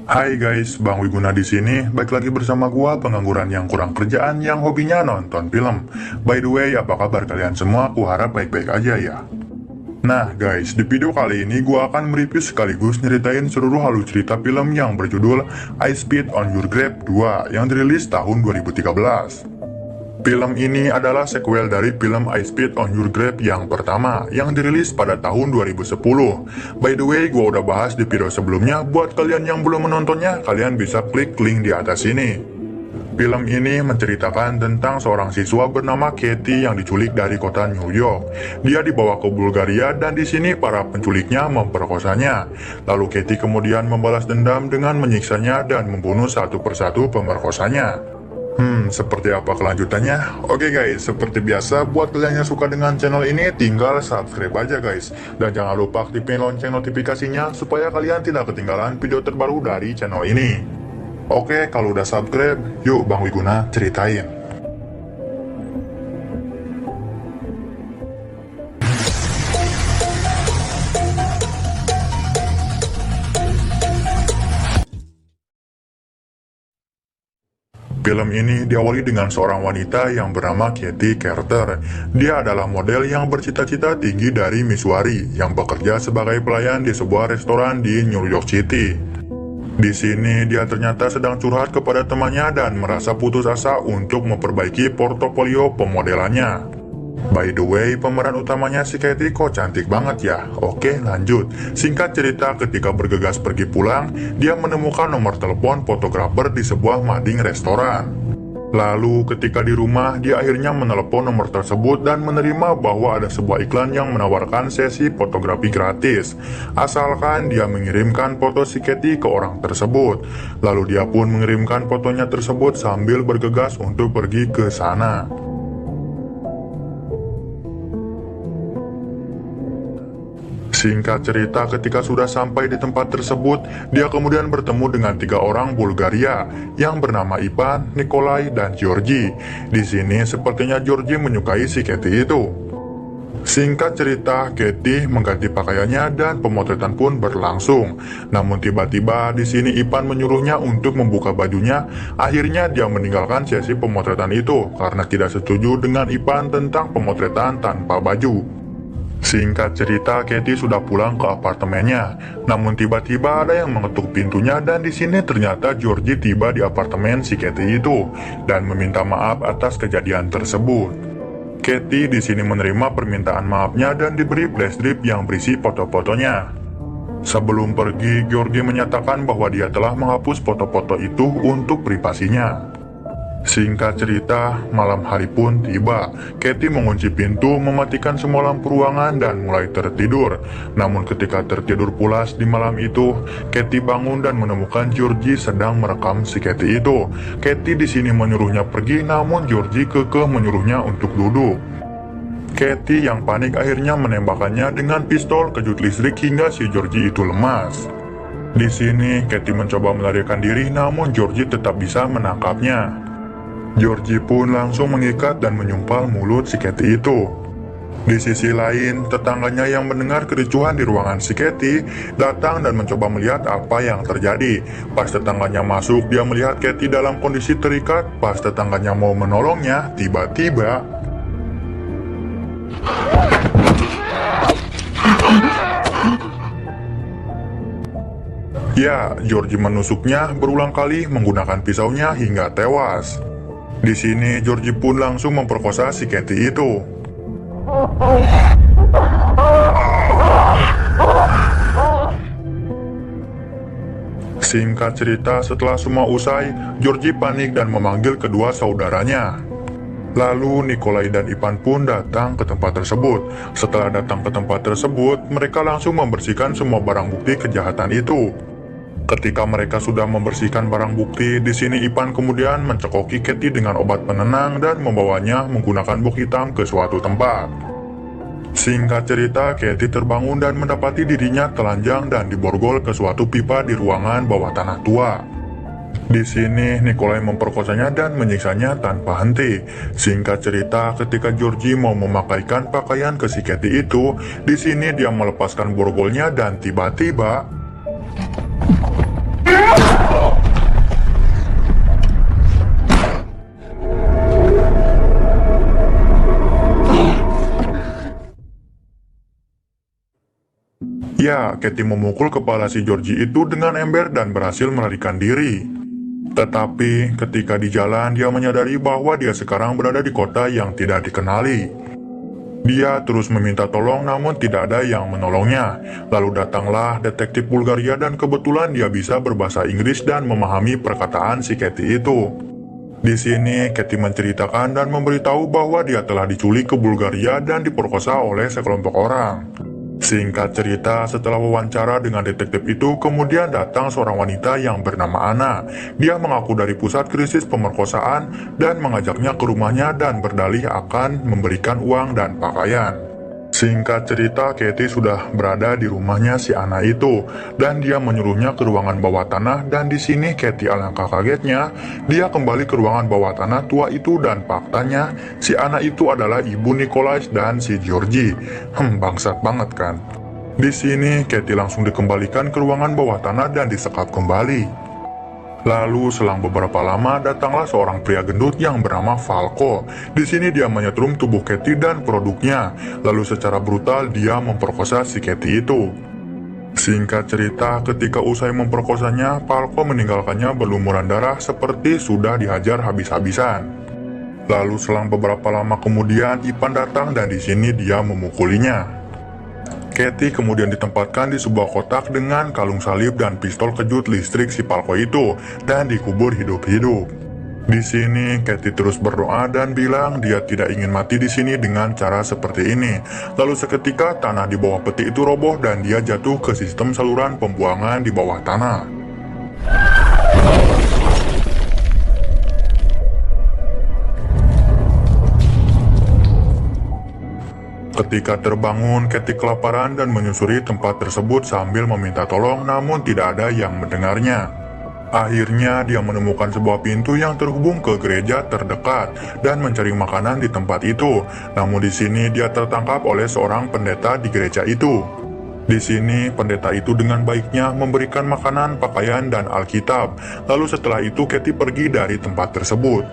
Hai guys, Bang Wiguna di sini. Baik lagi bersama gua, pengangguran yang kurang kerjaan yang hobinya nonton film. By the way, apa kabar kalian semua? Aku harap baik-baik aja ya. Nah guys, di video kali ini gua akan mereview sekaligus nyeritain seluruh alur cerita film yang berjudul I Spit on Your Grave 2 yang dirilis tahun 2013. Film ini adalah sequel dari film I Spit on Your Grave yang pertama, yang dirilis pada tahun 2010. By the way, gua udah bahas di video sebelumnya. Buat kalian yang belum menontonnya, kalian bisa klik link di atas ini. Film ini menceritakan tentang seorang siswa bernama Katie yang diculik dari kota New York. Dia dibawa ke Bulgaria dan di sini para penculiknya memperkosanya. Lalu Katie kemudian membalas dendam dengan menyiksanya dan membunuh satu persatu pemerkosanya. Seperti apa kelanjutannya? Oke guys, seperti biasa buat kalian yang suka dengan channel ini tinggal subscribe aja guys. Dan jangan lupa aktifin lonceng notifikasinya supaya kalian tidak ketinggalan video terbaru dari channel ini. Oke, kalau udah subscribe, yuk Bang Wiguna ceritain. Film ini diawali dengan seorang wanita yang bernama Katie Carter. Dia adalah model yang bercita-cita tinggi dari Missouri, yang bekerja sebagai pelayan di sebuah restoran di New York City. Di sini dia ternyata sedang curhat kepada temannya dan merasa putus asa untuk memperbaiki portofolio pemodelannya. By the way, pemeran utamanya si Katie kok cantik banget ya. Oke, lanjut. Singkat cerita, ketika bergegas pergi pulang, dia menemukan nomor telepon fotografer di sebuah mading restoran. Lalu ketika di rumah, dia akhirnya menelepon nomor tersebut dan menerima bahwa ada sebuah iklan yang menawarkan sesi fotografi gratis, asalkan dia mengirimkan foto si Katie ke orang tersebut. Lalu dia pun mengirimkan fotonya tersebut sambil bergegas untuk pergi ke sana. Singkat cerita, ketika sudah sampai di tempat tersebut, dia kemudian bertemu dengan 3 orang Bulgaria yang bernama Ivan, Nikolai, dan Georgi. Di sini sepertinya Georgi menyukai si Katie itu. Singkat cerita, Katie mengganti pakaiannya dan pemotretan pun berlangsung. Namun tiba-tiba di sini Ivan menyuruhnya untuk membuka bajunya. Akhirnya dia meninggalkan sesi pemotretan itu karena tidak setuju dengan Ivan tentang pemotretan tanpa baju. Singkat cerita, Katie sudah pulang ke apartemennya. Namun tiba-tiba ada yang mengetuk pintunya dan di sini ternyata Georgie tiba di apartemen si Katie itu dan meminta maaf atas kejadian tersebut. Katie di sini menerima permintaan maafnya dan diberi flash drive yang berisi foto-fotonya. Sebelum pergi, Georgie menyatakan bahwa dia telah menghapus foto-foto itu untuk privasinya. Singkat cerita, malam hari pun tiba. Katie mengunci pintu, mematikan semua lampu ruangan dan mulai tertidur. Namun ketika tertidur pulas di malam itu, Katie bangun dan menemukan Georgie sedang merekam si Katie itu. Katie di sini menyuruhnya pergi, namun Georgie kekeh menyuruhnya untuk duduk. Katie yang panik akhirnya menembakkannya dengan pistol kejut listrik hingga si Georgie itu lemas. Di sini Katie mencoba melarikan diri, namun Georgie tetap bisa menangkapnya. Georgie pun langsung mengikat dan menyumpal mulut si Katie itu. Di sisi lain, tetangganya yang mendengar kericuhan di ruangan si Katie datang dan mencoba melihat apa yang terjadi. Pas tetangganya masuk, dia melihat Katie dalam kondisi terikat. Pas tetangganya mau menolongnya, tiba-tiba ya, Georgie menusuknya berulang kali menggunakan pisaunya hingga tewas. Di sini Georgie pun langsung memperkosa si Katie itu. Singkat cerita, setelah semua usai, Georgie panik dan memanggil kedua saudaranya. Lalu Nikolai dan Ivan pun datang ke tempat tersebut. Setelah datang ke tempat tersebut, mereka langsung membersihkan semua barang bukti kejahatan itu. Ketika mereka sudah membersihkan barang bukti, di sini Ivan kemudian mencekoki Katie dengan obat penenang dan membawanya menggunakan bok hitam ke suatu tempat. Singkat cerita, Katie terbangun dan mendapati dirinya telanjang dan diborgol ke suatu pipa di ruangan bawah tanah tua. Di sini Nikolai memperkosanya dan menyiksanya tanpa henti. Singkat cerita, ketika Georgie mau memakaikan pakaian ke si Katie itu, di sini dia melepaskan borgolnya dan tiba-tiba Ya, Katie memukul kepala si Georgie itu dengan ember dan berhasil melarikan diri. Tetapi ketika di jalan dia menyadari bahwa dia sekarang berada di kota yang tidak dikenali. Dia terus meminta tolong namun tidak ada yang menolongnya. Lalu datanglah detektif Bulgaria dan kebetulan dia bisa berbahasa Inggris dan memahami perkataan si Katie itu. Di sini Katie menceritakan dan memberitahu bahwa dia telah diculik ke Bulgaria dan diperkosa oleh sekelompok orang. Singkat cerita, setelah wawancara dengan detektif itu, kemudian datang seorang wanita yang bernama Anna. Dia mengaku dari pusat krisis pemerkosaan dan mengajaknya ke rumahnya dan berdalih akan memberikan uang dan pakaian. Singkat cerita, Katie sudah berada di rumahnya si Anna itu, dan dia menyuruhnya ke ruangan bawah tanah. Dan di sini Katie alangkah kagetnya, dia kembali ke ruangan bawah tanah tua itu dan faktanya si Anna itu adalah ibu Nikolai dan si Georgie. Bangsat banget kan? Di sini Katie langsung dikembalikan ke ruangan bawah tanah dan disekap kembali. Lalu selang beberapa lama datanglah seorang pria gendut yang bernama Falco. Di sini dia menyetrum tubuh Katie dan produknya. Lalu secara brutal dia memperkosa si Katie itu. Singkat cerita, ketika usai memperkosanya, Falco meninggalkannya berlumuran darah seperti sudah dihajar habis-habisan. Lalu selang beberapa lama kemudian Ivan datang dan di sini dia memukulinya. Katie kemudian ditempatkan di sebuah kotak dengan kalung salib dan pistol kejut listrik si Falco itu dan dikubur hidup-hidup. Di sini Katie terus berdoa dan bilang dia tidak ingin mati di sini dengan cara seperti ini. Lalu seketika tanah di bawah peti itu roboh dan dia jatuh ke sistem saluran pembuangan di bawah tanah. Ketika terbangun, Katie kelaparan dan menyusuri tempat tersebut sambil meminta tolong namun tidak ada yang mendengarnya. Akhirnya dia menemukan sebuah pintu yang terhubung ke gereja terdekat dan mencari makanan di tempat itu. Namun di sini dia tertangkap oleh seorang pendeta di gereja itu. Di sini pendeta itu dengan baiknya memberikan makanan, pakaian, dan Alkitab. Lalu setelah itu Katie pergi dari tempat tersebut.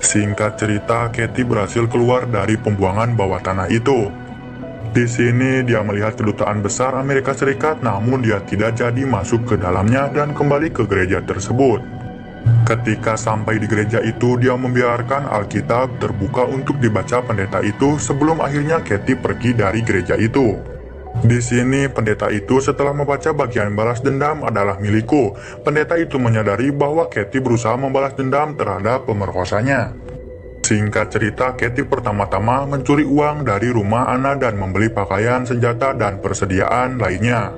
Singkat cerita, Katie berhasil keluar dari pembuangan bawah tanah itu. Di sini dia melihat kedutaan besar Amerika Serikat, namun dia tidak jadi masuk ke dalamnya dan kembali ke gereja tersebut. Ketika sampai di gereja itu, dia membiarkan Alkitab terbuka untuk dibaca pendeta itu sebelum akhirnya Katie pergi dari gereja itu. Di sini pendeta itu setelah membaca bagian balas dendam adalah milikku. Pendeta itu menyadari bahwa Katie berusaha membalas dendam terhadap pemerkosanya. Singkat cerita, Katie pertama-tama mencuri uang dari rumah Anna dan membeli pakaian, senjata, dan persediaan lainnya.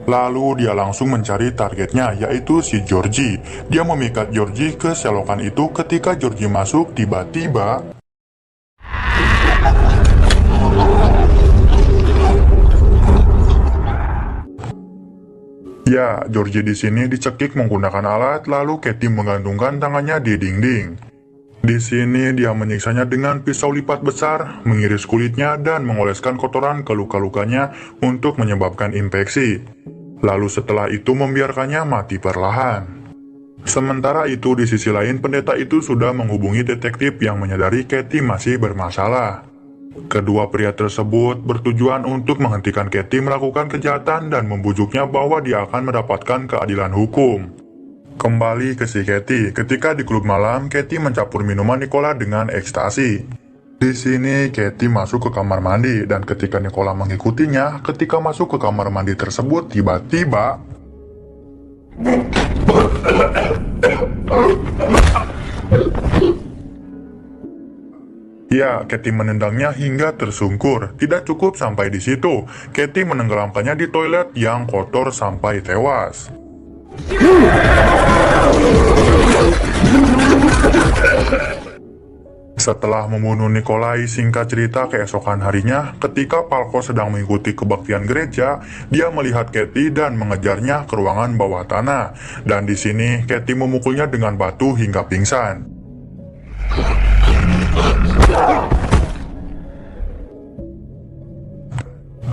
Lalu dia langsung mencari targetnya, yaitu si Georgie. Dia memikat Georgie ke selokan itu. Ketika Georgie masuk, tiba-tiba ya, Georgie di sini dicekik menggunakan alat, lalu Katie menggantungkan tangannya di dinding. Di sini dia menyiksanya dengan pisau lipat besar, mengiris kulitnya dan mengoleskan kotoran ke luka-lukanya untuk menyebabkan infeksi. Lalu setelah itu membiarkannya mati perlahan. Sementara itu di sisi lain pendeta itu sudah menghubungi detektif yang menyadari Katie masih bermasalah. Kedua pria tersebut bertujuan untuk menghentikan Katie melakukan kejahatan dan membujuknya bahwa dia akan mendapatkan keadilan hukum. Kembali ke si Katie, ketika di klub malam, Katie mencampur minuman Nicola dengan ekstasi. Di sini Katie masuk ke kamar mandi dan ketika Nicola mengikutinya, ketika masuk ke kamar mandi tersebut tiba-tiba ya, Katie menendangnya hingga tersungkur. Tidak cukup sampai di situ, Katie menenggelamkannya di toilet yang kotor sampai tewas. Setelah membunuh Nikolai, singkat cerita keesokan harinya, ketika Falco sedang mengikuti kebaktian gereja, dia melihat Katie dan mengejarnya ke ruangan bawah tanah. Dan di sini Katie memukulnya dengan batu hingga pingsan.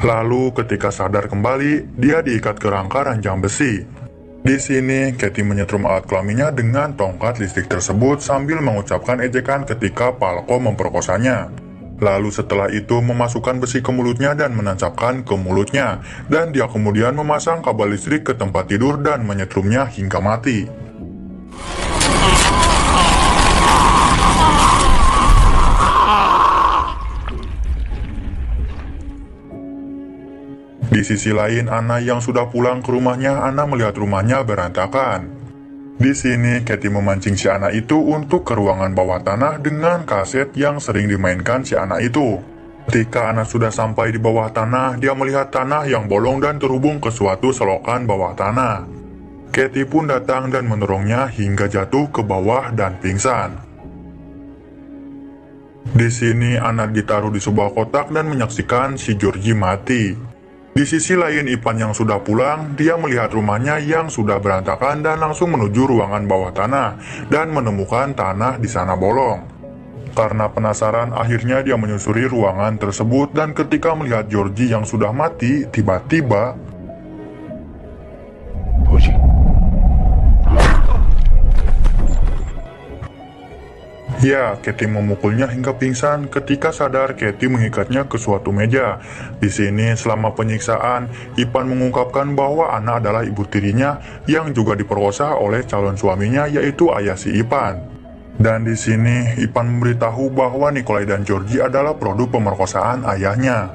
Lalu ketika sadar kembali, dia diikat ke rangka ranjang besi. Di sini, Katie menyetrum alat kelaminnya dengan tongkat listrik tersebut sambil mengucapkan ejekan ketika Falco memperkosanya. Lalu setelah itu memasukkan besi ke mulutnya dan menancapkan ke mulutnya. Dan dia kemudian memasang kabel listrik ke tempat tidur dan menyetrumnya hingga mati. Di sisi lain, Anna yang sudah pulang ke rumahnya, Anna melihat rumahnya berantakan. Di sini, Katie memancing si anak itu untuk ke ruangan bawah tanah dengan kaset yang sering dimainkan si anak itu. Ketika anak sudah sampai di bawah tanah, dia melihat tanah yang bolong dan terhubung ke suatu selokan bawah tanah. Katie pun datang dan mendorongnya hingga jatuh ke bawah dan pingsan. Di sini, anak ditaruh di sebuah kotak dan menyaksikan si Georgie mati. Di sisi lain, Ivan yang sudah pulang, dia melihat rumahnya yang sudah berantakan dan langsung menuju ruangan bawah tanah dan menemukan tanah di sana bolong. Karena penasaran, akhirnya dia menyusuri ruangan tersebut dan ketika melihat Georgie yang sudah mati, tiba-tiba ya, Katie memukulnya hingga pingsan. Ketika sadar, Katie mengikatnya ke suatu meja. Di sini, selama penyiksaan, Ivan mengungkapkan bahwa Anna adalah ibu tirinya yang juga diperkosa oleh calon suaminya, yaitu ayah si Ivan. Dan di sini, Ivan memberitahu bahwa Nikolai dan Georgie adalah produk pemerkosaan ayahnya.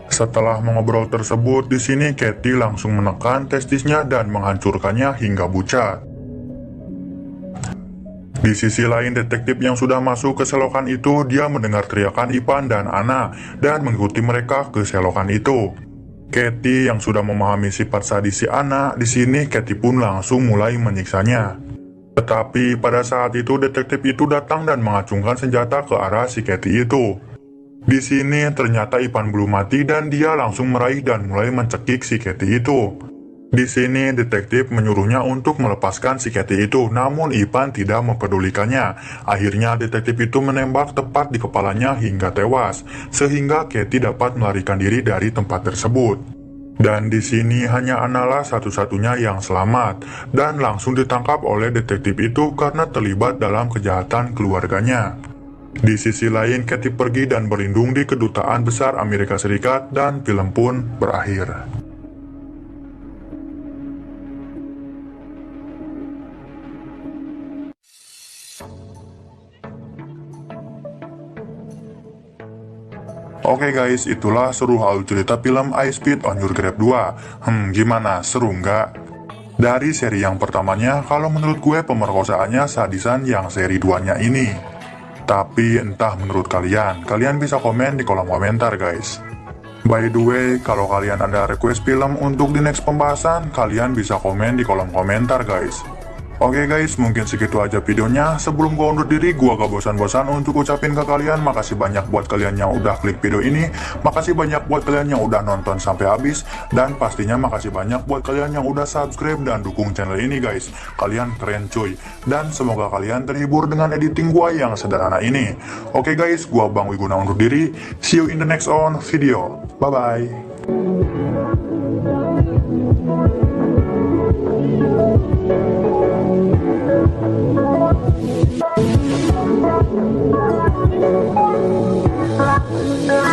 Setelah mengobrol tersebut, di sini Katie langsung menekan testisnya dan menghancurkannya hingga bucat. Di sisi lain, detektif yang sudah masuk ke selokan itu, dia mendengar teriakan Ivan dan Anna dan mengikuti mereka ke selokan itu. Katie yang sudah memahami sifat sadis si Anna, di sini Katie pun langsung mulai menyiksanya. Tetapi pada saat itu detektif itu datang dan mengacungkan senjata ke arah si Katie itu. Di sini ternyata Ivan belum mati dan dia langsung meraih dan mulai mencekik si Katie itu. Di sini, detektif menyuruhnya untuk melepaskan si Katie itu, namun Ivan tidak mempedulikannya. Akhirnya, detektif itu menembak tepat di kepalanya hingga tewas, sehingga Katie dapat melarikan diri dari tempat tersebut. Dan di sini hanya Annalah satu-satunya yang selamat, dan langsung ditangkap oleh detektif itu karena terlibat dalam kejahatan keluarganya. Di sisi lain, Katie pergi dan berlindung di Kedutaan Besar Amerika Serikat, dan film pun berakhir. Oke guys, itulah seru alur cerita film I Spit on Your Grave 2. Gimana? Seru nggak? Dari seri yang pertamanya, kalau menurut gue pemerkosaannya sadisan yang seri 2-nya ini. Tapi entah menurut kalian bisa komen di kolom komentar guys. By the way, kalau kalian ada request film untuk di next pembahasan, kalian bisa komen di kolom komentar guys. Oke guys, mungkin segitu aja videonya. Sebelum gua undur diri, gua gak bosan-bosan untuk ucapin ke kalian makasih banyak buat kalian yang udah klik video ini. Makasih banyak buat kalian yang udah nonton sampai habis. Dan pastinya makasih banyak buat kalian yang udah subscribe dan dukung channel ini guys. Kalian keren cuy. Dan semoga kalian terhibur dengan editing gua yang sederhana ini. Oke guys, gua Bang Wiguna undur diri. See you in the next on video. Bye-bye. Thank you.